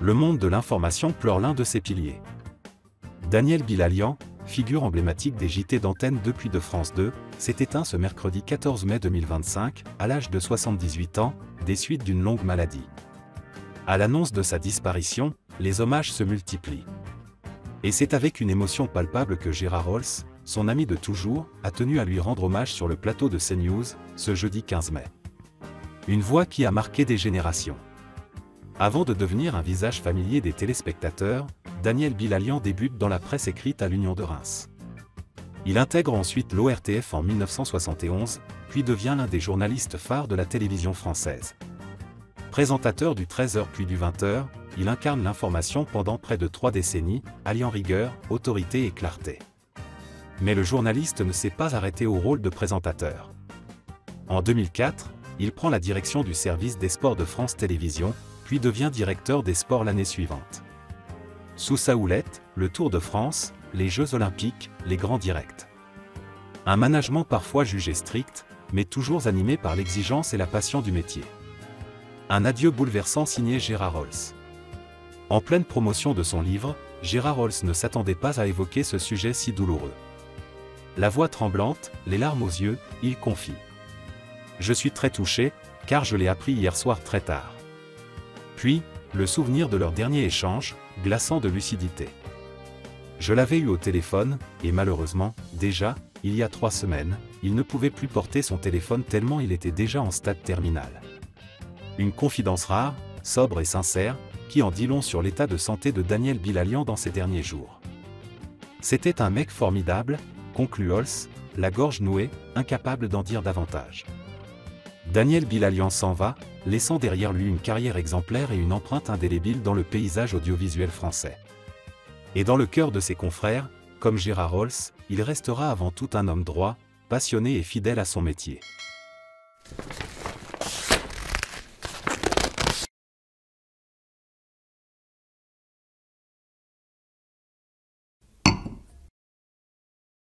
Le monde de l'information pleure l'un de ses piliers. Daniel Bilalian, figure emblématique des JT d'antenne depuis de France 2, s'est éteint ce mercredi 14 mai 2025, à l'âge de 78 ans, des suites d'une longue maladie. À l'annonce de sa disparition, les hommages se multiplient. Et c'est avec une émotion palpable que Gérard Rolls, son ami de toujours, a tenu à lui rendre hommage sur le plateau de CNews, ce jeudi 15 mai. Une voix qui a marqué des générations. Avant de devenir un visage familier des téléspectateurs, Daniel Bilalian débute dans la presse écrite à l'Union de Reims. Il intègre ensuite l'ORTF en 1971, puis devient l'un des journalistes phares de la télévision française. Présentateur du 13h puis du 20h, il incarne l'information pendant près de 3 décennies, alliant rigueur, autorité et clarté. Mais le journaliste ne s'est pas arrêté au rôle de présentateur. En 2004, il prend la direction du service des sports de France Télévisions, puis devient directeur des sports l'année suivante. Sous sa houlette, le Tour de France, les Jeux Olympiques, les grands directs. Un management parfois jugé strict, mais toujours animé par l'exigence et la passion du métier. Un adieu bouleversant signé Gérard Rolls. En pleine promotion de son livre, Gérard Rolls ne s'attendait pas à évoquer ce sujet si douloureux. La voix tremblante, les larmes aux yeux, il confie. « Je suis très touché, car je l'ai appris hier soir très tard. » Puis, le souvenir de leur dernier échange, glaçant de lucidité. Je l'avais eu au téléphone, et malheureusement, déjà, il y a 3 semaines, il ne pouvait plus porter son téléphone tellement il était déjà en stade terminal. Une confidence rare, sobre et sincère, qui en dit long sur l'état de santé de Daniel Bilalian dans ces derniers jours. C'était un mec formidable, conclut Rolls, la gorge nouée, incapable d'en dire davantage. Daniel Bilalian s'en va, laissant derrière lui une carrière exemplaire et une empreinte indélébile dans le paysage audiovisuel français. Et dans le cœur de ses confrères, comme Gérard Rolls, il restera avant tout un homme droit, passionné et fidèle à son métier.